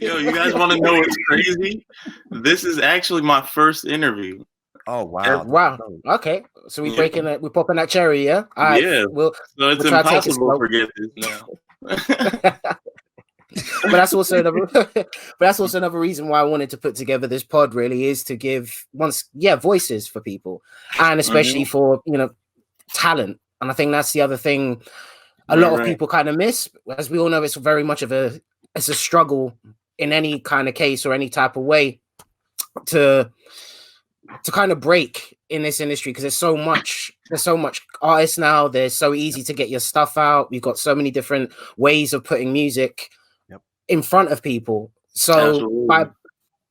Yo, you guys want to know what's crazy? This is actually my first interview. Oh wow. Wow. Okay. So Yeah. we're popping that cherry, yeah? All right. Yeah. We'll So it's try to take it impossible to slow. forget this now. But that's also another reason why I wanted to put together this pod, really, is to give voices for people, and especially for talent. And I think that's the other thing a lot of people kind of miss. As we all know, it's very much of a struggle in any kind of case or any type of way to kind of break in this industry, because there's so much artists now. There's so easy to get your stuff out. We've got so many different ways of putting music in front of people. So by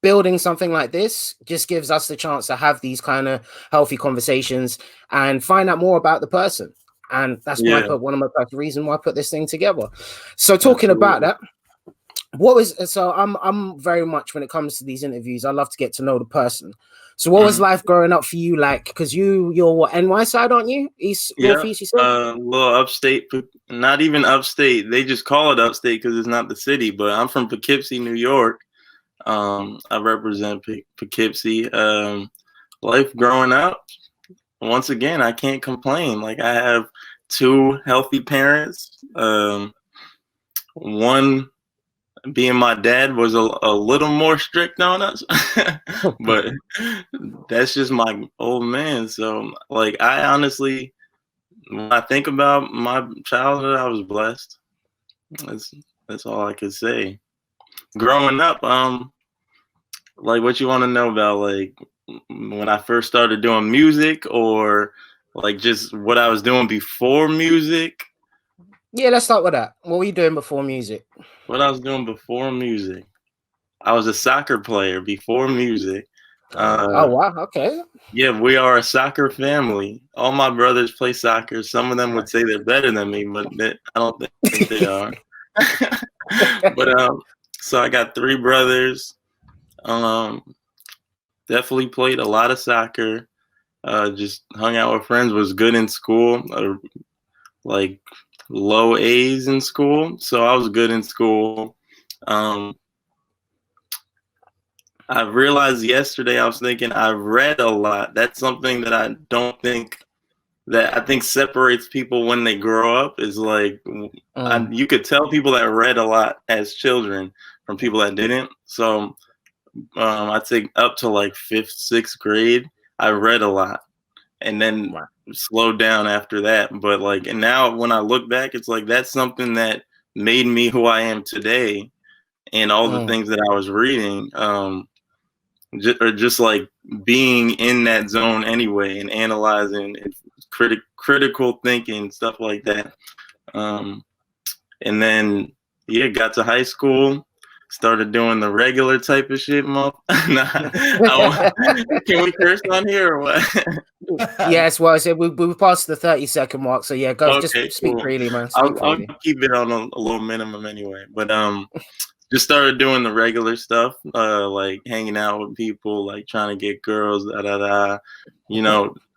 building something like this just gives us the chance to have these kind of healthy conversations and find out more about the person. And that's one of my reasons why I put this thing together. So talking about that, I'm very much, when it comes to these interviews, I love to get to know the person. So what was life growing up for you like? Because you're what, NY side, aren't you? Northeast, you said? Well, upstate, not even upstate. They just call it upstate because it's not the city. But I'm from Poughkeepsie, New York. I represent Poughkeepsie. Life growing up, once again, I can't complain. Like, I have two healthy parents. One being my dad was a little more strict on us, but that's just my old man. So, like, I honestly, when I think about my childhood, I was blessed. That's all I could say. Growing up, like, what you want to know about, like, when I first started doing music, or like just what I was doing before music? Yeah, let's start with that. What were you doing before music? What I was doing before music, I was a soccer player before music. Oh wow, okay. Yeah, we are a soccer family. All my brothers play soccer. Some of them would say they're better than me, but I don't think they are. But so I got three brothers. Definitely played a lot of soccer. Just hung out with friends. Was good in school. Like low A's in school, so I was good in school. I realized yesterday, I was thinking I read a lot. That's something that I think separates people when they grow up, is like you could tell people that read a lot as children from people that didn't. So I'd say up to like 5th, 6th grade, I read a lot, and then slowed down after that. But like, and now when I look back, it's like that's something that made me who I am today, and all the things that I was reading, just like being in that zone anyway, and analyzing and critical thinking, stuff like that. And then got to high school. Started doing the regular type of shit, Can we curse on here or what? Yes, well, I said we passed the 30-second mark, so yeah, go. Okay, just speak freely, man. I'll keep it on a low minimum anyway. But just started doing the regular stuff, like hanging out with people, like trying to get girls,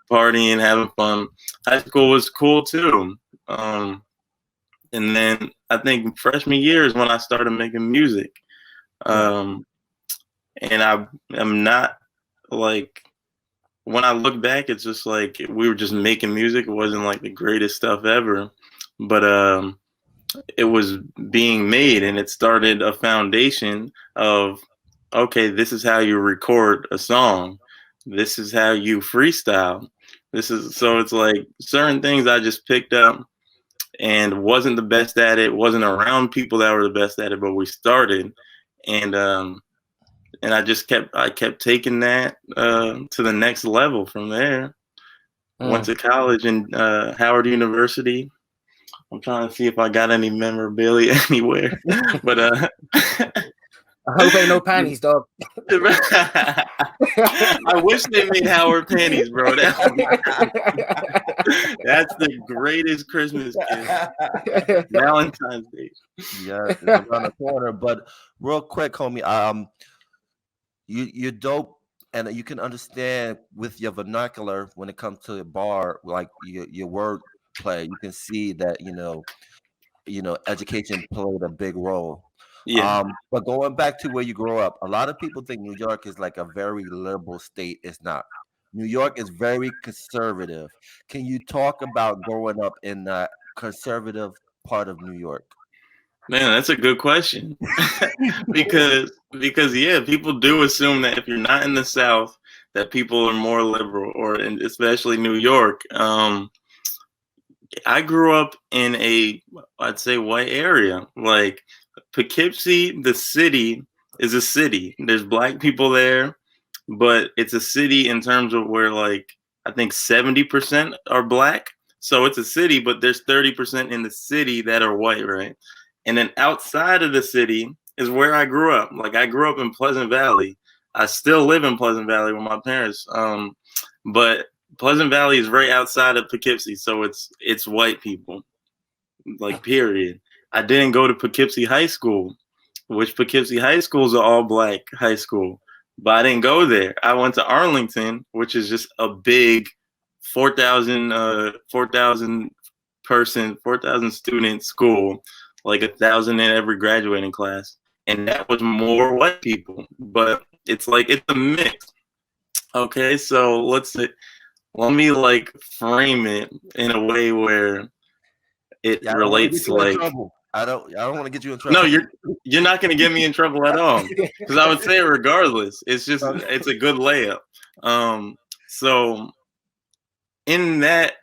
partying, having fun. High school was cool too. And then I think freshman year is when I started making music. And I'm not, like, when I look back, it's just like we were just making music. It wasn't like the greatest stuff ever, but it was being made, and it started a foundation of, okay, this is how you record a song. This is how you freestyle. So it's like certain things I just picked up and wasn't the best at it, wasn't around people that were the best at it, but we started. And I just kept taking that to the next level from there. Went to college in Howard University. I'm trying to see if I got any memorabilia anywhere, but I hope ain't no panties, dog. I wish they made Howard panties, bro. That's the greatest Christmas gift. Valentine's Day. Yeah, it's around the corner. But real quick, homie, you're dope, and you can understand with your vernacular when it comes to the bar, like your word play. You can see that you know education played a big role. Yeah. But going back to where you grow up, a lot of people think New York is like a very liberal state. It's not. New York is very conservative. Can you talk about growing up in the conservative part of New York? Man, that's a good question. because yeah, people do assume that if you're not in the South, that people are more liberal, or especially New York. I grew up in I'd say white area. Like Poughkeepsie, the city is a city. There's black people there, but it's a city in terms of where like I think 70% are black. So it's a city, but there's 30% in the city that are white, right? And then outside of the city is where I grew up. Like I grew up in Pleasant Valley. I still live in Pleasant Valley with my parents. But Pleasant Valley is right outside of Poughkeepsie, so it's white people, like period. I didn't go to Poughkeepsie High School, which Poughkeepsie High School is an all black high school, but I didn't go there. I went to Arlington, which is just a big 4,000 person, 4,000 student school, like 1,000 in every graduating class, and that was more white people. But it's like it's a mix. Okay, so let me like frame it in a way where it relates to like. I don't want to get you in trouble. No, you're not going to get me in trouble at all, because I would say regardless, it's just it's a good layup. So in that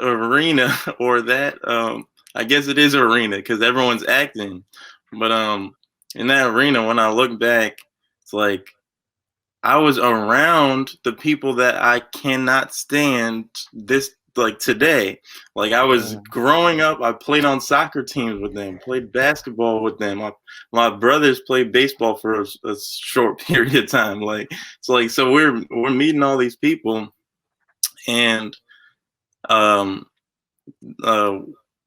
arena, or that I guess it is arena because everyone's acting, but in that arena, when I look back, it's like I was around the people that I cannot stand this like today. Like I was growing up, I played on soccer teams with them, played basketball with them. My brothers played baseball for a short period of time. Like it's like so we're meeting all these people, and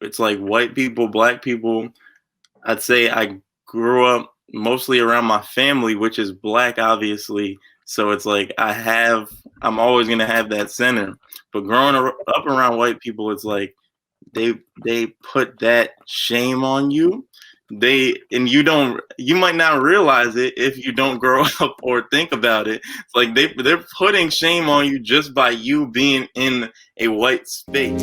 it's like white people, black people. I'd say I grew up mostly around my family, which is black, obviously. So it's like I'm always gonna have that center. But growing up around white people, it's like they put that shame on you. You might not realize it if you don't grow up or think about it. It's like they're putting shame on you just by you being in a white space.